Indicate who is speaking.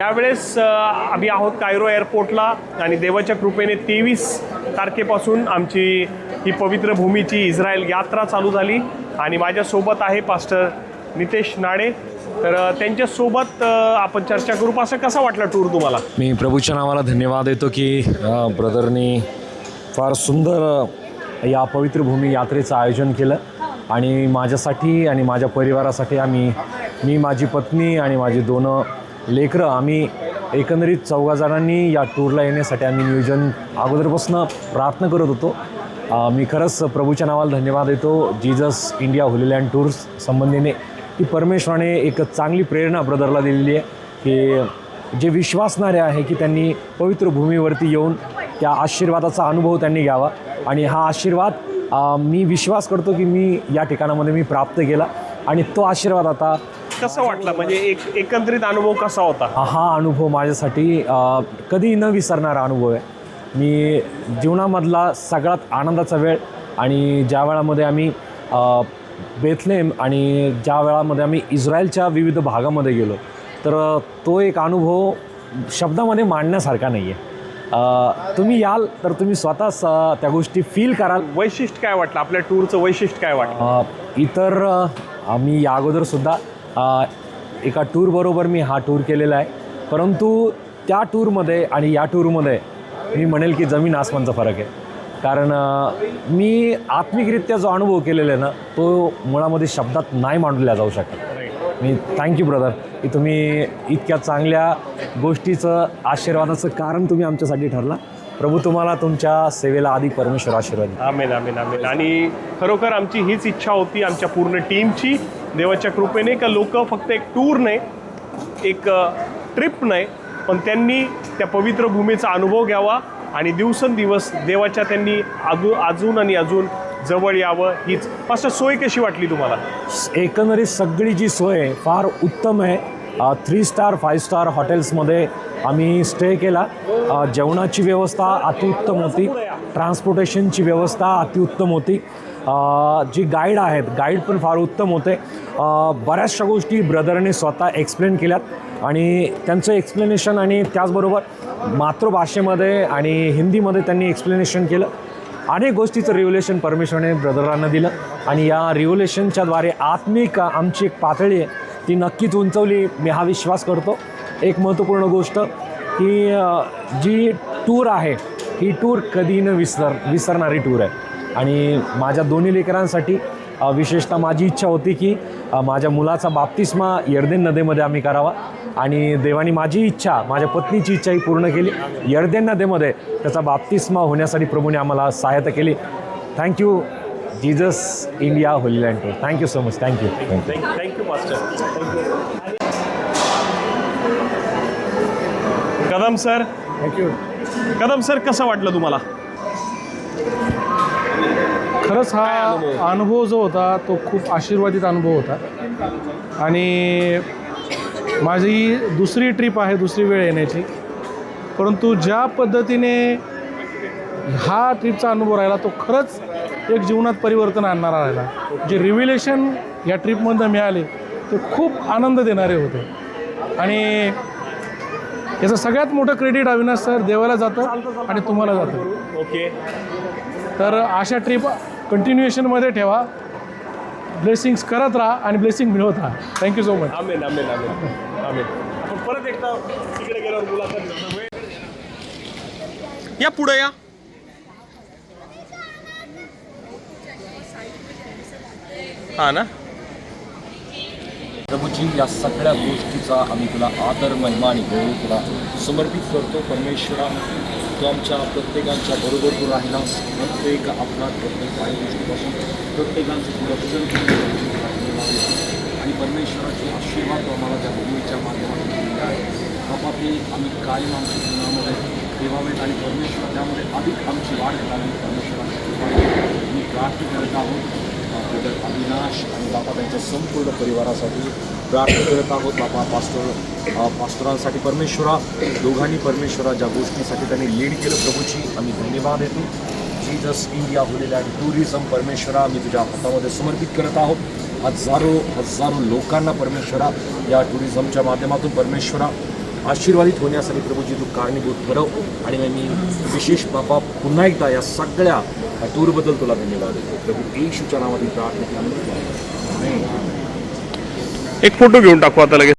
Speaker 1: यावेळेस आम्ही आहोत कायरो एअरपोर्टला आणि देवाच्या कृपेने 23 तारखेपासून आमची ही पवित्र भूमीची इस्रायल यात्रा चालू झाली आणि माझ्यासोबत आहे पास्टर नितेश नाडे. तर त्यांच्यासोबत आपण चर्चा करू. असं कसा वाटला टूर तुम्हाला?
Speaker 2: मी प्रभूच्या नावाला धन्यवाद देतो की ब्रदरनी फार सुंदर या पवित्र भूमी यात्रेचं आयोजन केलं आणि माझ्यासाठी आणि माझ्या परिवारासाठी मी माझी पत्नी आणि माझी 2 लेकरं आम्ही एकंदरीत 4 जणांनी या टूरला येण्यासाठी आम्ही नियोजन अगोदरपासून प्रार्थना करत होतो. मी खरंच प्रभूच्या नावाला धन्यवाद देतो Jesus India holy land tours संबंधीने की परमेश्वराने एक चांगली प्रेरणा ब्रदरला दिलेली आहे की जे विश्वासणारे आहे की त्यांनी पवित्र भूमीवरती येऊन त्या आशीर्वादाचा अनुभव त्यांनी घ्यावा आणि हा आशीर्वाद मी विश्वास करतो की मी या ठिकाणामध्ये मी प्राप्त केला आणि तो आशीर्वाद आता
Speaker 1: कसा वाटला? म्हणजे एकंदरीत अनुभव कसा होता?
Speaker 2: हा अनुभव माझ्यासाठी कधी न विसरणारा अनुभव आहे. मी जीवनामधला सगळ्यात आनंदाचा वेळ आणि ज्या वेळामध्ये आम्ही बेथलेम आणि ज्या वेळामध्ये आम्ही इस्रायलच्या विविध भागामध्ये गेलो तर तो एक अनुभव शब्दामध्ये मांडण्यासारखा नाही आहे. तुम्ही याल तर तुम्ही स्वतःच त्या गोष्टी फील कराल.
Speaker 1: वैशिष्ट्य काय वाटलं? आपल्या टूरचं वैशिष्ट्य काय वाटलं?
Speaker 2: इतर आम्ही या अगोदरसुद्धा एका टूरबरोबर मी हा टूर केलेला आहे, परंतु त्या टूरमध्ये आणि या टूरमध्ये मी म्हणेल की जमीन आसमानचा फरक आहे. कारण मी आत्मिकरित्या जो अनुभव केलेला आहे ना तो मुळामध्ये शब्दात नाही मांडला जाऊ शकत. मी थँक्यू ब्रदर की तुम्ही इतक्या चांगल्या गोष्टीचं आशीर्वादाचं कारण तुम्ही आमच्यासाठी ठरला. प्रभू तुम्हाला तुमच्या सेवेला अधिक परमेश्वर आशीर्वाद.
Speaker 1: आमेन आमेन आमेन. आणि खरोखर आमची हीच इच्छा होती आमच्या पूर्ण टीमची देवाच्या कृपेने का लोक फक्त एक टूर नाही, एक ट्रिप नाही, पण त्यांनी त्या पवित्र भूमीचा अनुभव घ्यावा आणि दिवसेंदिवस देवाच्या त्यांनी अजून आणि अजून जवळ यावं. हीच पास्टर सोय कशी वाटली तुम्हाला?
Speaker 2: एकंदरीत सगळी जी सोय फार उत्तम आहे. 3 स्टार 5 स्टार हॉटेल्समध्ये आम्ही स्टे केला. जेवणाची व्यवस्था अतिउत्तम होती, ट्रान्सपोर्टेशनची व्यवस्था अतिउत्तम होती. जी गाईड आहेत गाईड पण फार उत्तम होते. बऱ्याचशा गोष्टी ब्रदरने स्वतः एक्सप्लेन केल्यात आणि त्यांचं एक्सप्लेनेशन आणि त्याचबरोबर मातृभाषेमध्ये आणि हिंदीमध्ये त्यांनी एक्सप्लेनेशन केलं. अनेक गोष्टीचं रिव्हलेशन परमेश्वराने ब्रदरांना दिलं आणि या रिव्हलेशनच्याद्वारे आत्मिक आमची एक पातळी आहे ती नक्कीच उंचवली मी हा विश्वास करतो. एक महत्त्वपूर्ण गोष्ट की जी टूर आहे ही टूर कधी न विसरणारी टूर आहे आणि माझ्या 2 लेकरांसाठी विशेषतः माझी इच्छा होती की माझ्या मुलाचा बाप्तिस्मा यर्देन नदीमध्ये आम्ही करावा आणि देवाने माझी इच्छा माझ्या पत्नीची इच्छाही पूर्ण केली. यर्देन नदीमध्ये त्याचा बाप्तिस्मा होण्यासाठी प्रभूने आम्हाला सहायता केली. Thank you Jesus India holy land tour. Thank you so much. Thank you
Speaker 1: thank you master. Kadam sir.
Speaker 3: Thank you.
Speaker 1: Kadam sir कसं वाटलं तुम्हाला?
Speaker 3: खरंच हा अनुभव जो होता तो खूप आशीर्वादित अनुभव होता आणि माझी दुसरी ट्रिप आहे, दुसरी वेळ येण्याची, परंतु ज्या पद्धतीने हा ट्रिपचा अनुभव राहिला तो खरंच एक जीवनात परिवर्तन आणणारा राहिला. जे रिव्हिलेशन या ट्रिपमधून मिळाले ते खूप आनंद देणारे होते आणि याचं सगळ्यात मोठं क्रेडिट अविनाश सर देवाला जातं आणि तुम्हाला जातं.
Speaker 1: ओके.
Speaker 3: तर अशा ट्रिप कंटिन्युएशनमध्ये ठेवा, ब्लेसिंग्स करत राहा आणि ब्लेसिंग मिळवत राहा. Thank you so much.
Speaker 1: Amen amen amen amen. आपण परत एकदा तिकडे गेल्यावर मुलाखत घेऊ. या पुढे या. हा ना.
Speaker 2: प्रभूजी या सगळ्या गोष्टीचा आम्ही तुला आदर महिमा आणि गौरव तुला समर्पित करतो. परमेश्वरा तो आमच्या प्रत्येकांच्या बरोबर तू राहिलास. प्रत्येक अपराध प्रत्येक वाईट गोष्टीपासून प्रत्येकांचं तुला रक्षण आणि परमेश्वराचे आशीर्वाद तो आम्हाला त्या भूमीच्या माध्यमातून दिलेला आहे. बाबा ते आम्ही कायम आमच्या जीवनामध्ये ठेवावेत आणि परमेश्वर त्यामध्ये अधिक आमची वाढ करावी. परमेश्वराची मी प्रार्थना करत आहोत अविनाश आणि बाबा त्यांच्या संपूर्ण परिवारासाठी प्रार्थना करत आहोत. बाबा पास्टरांसाठी परमेश्वरा दोघांनी परमेश्वरा ज्या गोष्टीसाठी त्यांनी लीड केलं प्रभूची आम्ही धन्यवाद देतो. जीजस इंडिया होलेलं आणि टुरिझम परमेश्वरा आम्ही तुझ्या हातामध्ये समर्पित करत आहोत. हजारो लोकांना परमेश्वरा या टुरिझमच्या माध्यमातून परमेश्वरा आशीर्वादित होण्यासाठी प्रभूजी तू कारणीभूत ठरव. आणि मी विशेष बाबा पुन्हा एकदा या सगळ्या टूरबद्दल तुला धन्यवाद देतो. प्रभू येशूच्या नावातील प्रार्थना केली.
Speaker 1: एक फोटो घेऊन टाकू आता लगेच.